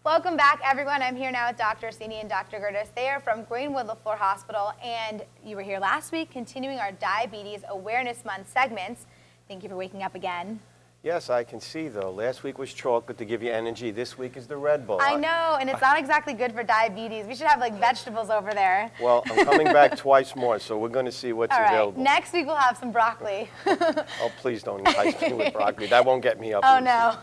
Welcome back, everyone. I'm here now with Dr. Sini and Dr. Gertis. They are from Greenwood LaFleur Hospital, and you were here last week continuing our Diabetes Awareness Month segments. Thank you for waking up again. Yes, I can see, though. Last week was chocolate to give you energy. This week is the Red Bull. I know, and it's not exactly good for diabetes. We should have, like, vegetables over there. Well, I'm coming back twice more, so we're going to see what's available. Next week we'll have some broccoli. Oh, please don't entice me with broccoli. That won't get me up. Oh, no.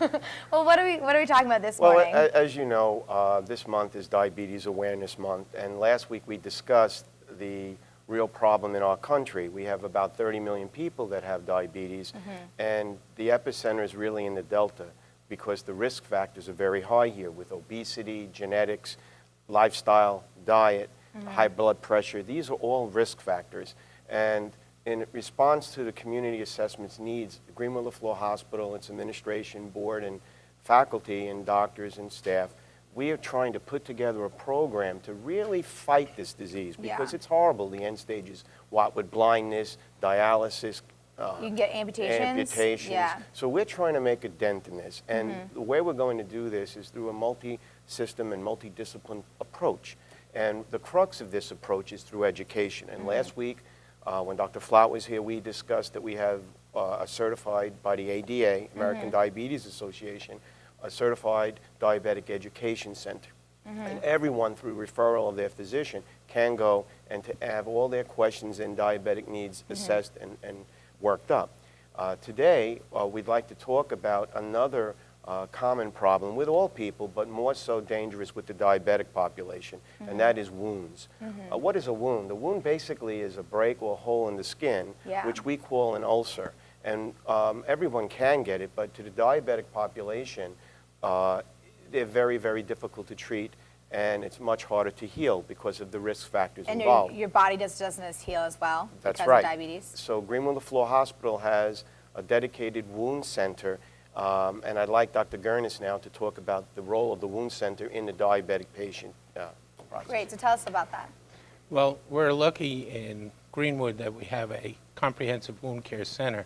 Well, what are we talking about this morning? Well, as you know, this month is Diabetes Awareness Month, and last week we discussed the real problem in our country. We have about 30 million people that have diabetes, and the epicenter is really in the Delta because the risk factors are very high here with obesity, genetics, lifestyle, diet, high blood pressure. These are all risk factors. And in response to the community assessments needs, Greenwood LaFleur Hospital, its administration, board, and faculty, and doctors and staff, we are trying to put together a program to really fight this disease because it's horrible. The end stage is what with blindness, dialysis. You can get amputations. Yeah. So we're trying to make a dent in this. And the way we're going to do this is through a multi-system and multidiscipline approach. And the crux of this approach is through education. And last week, when Dr. Flout was here, we discussed that we have a certified by the ADA, American Diabetes Association, a certified diabetic education center. And everyone, through referral of their physician, can go and to have all their questions and diabetic needs assessed and worked up. Today, we'd like to talk about another common problem with all people, but more so dangerous with the diabetic population, and that is wounds. What is a wound? A wound basically is a break or hole in the skin, which we call an ulcer. And everyone can get it, but to the diabetic population, they're very, very difficult to treat, and it's much harder to heal because of the risk factors involved. And your body doesn't heal as well because of diabetes? So Greenwood LaFleur Hospital has a dedicated wound center, and I'd like Dr. Gertis now to talk about the role of the wound center in the diabetic patient process. Great, so tell us about that. Well, we're lucky in Greenwood that we have a comprehensive wound care center.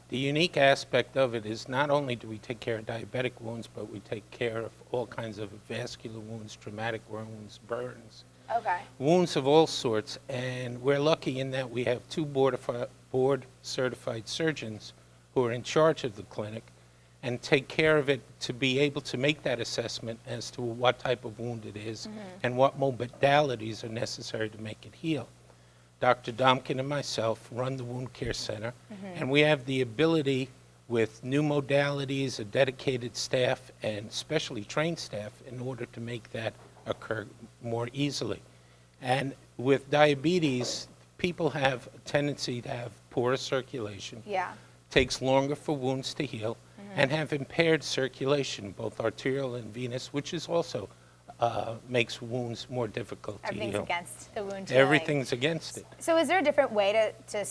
The unique aspect of it is not only do we take care of diabetic wounds, but we take care of all kinds of vascular wounds, traumatic wounds, burns, wounds of all sorts. And we're lucky in that we have two board-certified surgeons who are in charge of the clinic and take care of it to be able to make that assessment as to what type of wound it is and what modalities are necessary to make it heal. Dr. Domkin and myself run the wound care center, and we have the ability with new modalities, a dedicated staff, and specially trained staff in order to make that occur more easily. And with diabetes, people have a tendency to have poorer circulation, takes longer for wounds to heal, and have impaired circulation, both arterial and venous, which is also makes wounds more difficult to heal. Everything's against the wound. Everything's against it. So is there a different way to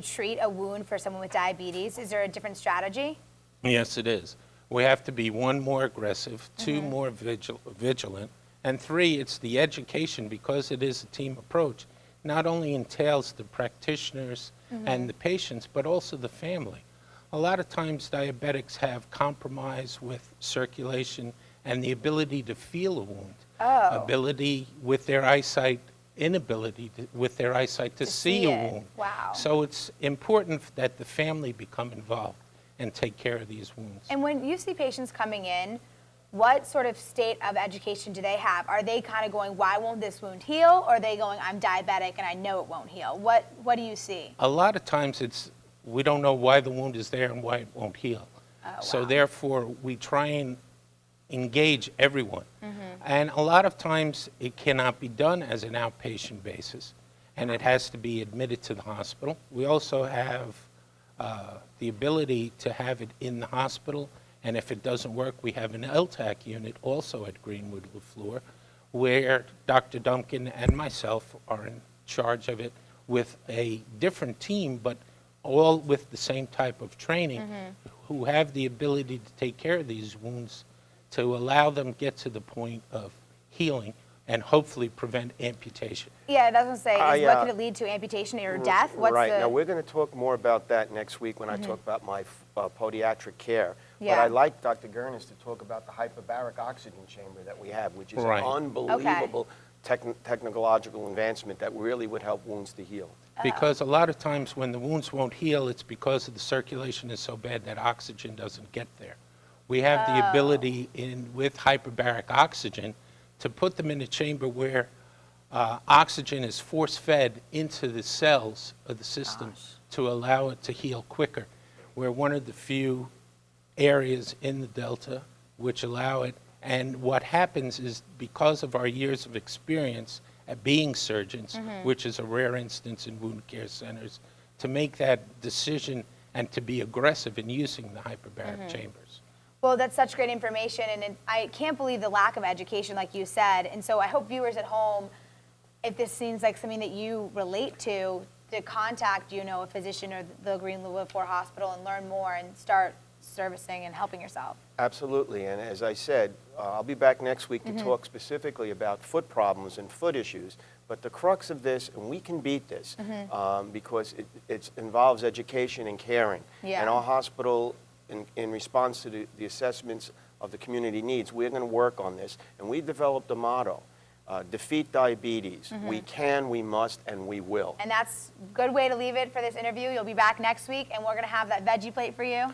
treat a wound for someone with diabetes? Is there a different strategy? Yes, it is. We have to be, one, more aggressive, two, more vigilant, and three, it's the education, because it is a team approach. Not only entails the practitioners and the patients, but also the family. A lot of times diabetics have compromise with circulation and the ability to feel a wound, ability with their eyesight, inability with their eyesight to see a wound. Wow. So it's important that the family become involved and take care of these wounds. And when you see patients coming in, what sort of state of education do they have? Are they kind of going, why won't this wound heal? Or are they going, I'm diabetic and I know it won't heal? What do you see? A lot of times we don't know why the wound is there and why it won't heal. So therefore, we try and engage everyone. And a lot of times it cannot be done as an outpatient basis, and it has to be admitted to the hospital. We also have the ability to have it in the hospital, and if it doesn't work, we have an LTAC unit also at Greenwood LaFleur, where Dr. Duncan and myself are in charge of it with a different team, but all with the same type of training, who have the ability to take care of these wounds to allow them get to the point of healing and hopefully prevent amputation. Yeah, that's what I'm saying. What could it lead to, amputation or death? Now we're going to talk more about that next week when I talk about my podiatric care. But Yeah. I'd like Dr. Gurnis to talk about the hyperbaric oxygen chamber that we have, which is Right. an unbelievable technological advancement that really would help wounds to heal. Because a lot of times when the wounds won't heal, it's because the circulation is so bad that oxygen doesn't get there. We have the ability with hyperbaric oxygen to put them in a chamber where oxygen is force-fed into the cells of the system to allow it to heal quicker. We're one of the few areas in the Delta which allow it. And what happens is, because of our years of experience at being surgeons, which is a rare instance in wound care centers, to make that decision and to be aggressive in using the hyperbaric chambers. Well, that's such great information, and I can't believe the lack of education, like you said. And so I hope viewers at home, if this seems like something that you relate to contact, a physician or the Greenwood Floor Hospital and learn more and start servicing and helping yourself. Absolutely, and as I said, I'll be back next week to talk specifically about foot problems and foot issues. But the crux of this, and we can beat this, because it involves education and caring. Yeah. And our hospital, in response to the assessments of the community needs, we're going to work on this. And we developed a motto, defeat diabetes. We can, we must, and we will. And that's a good way to leave it for this interview. You'll be back next week, and we're going to have that veggie plate for you.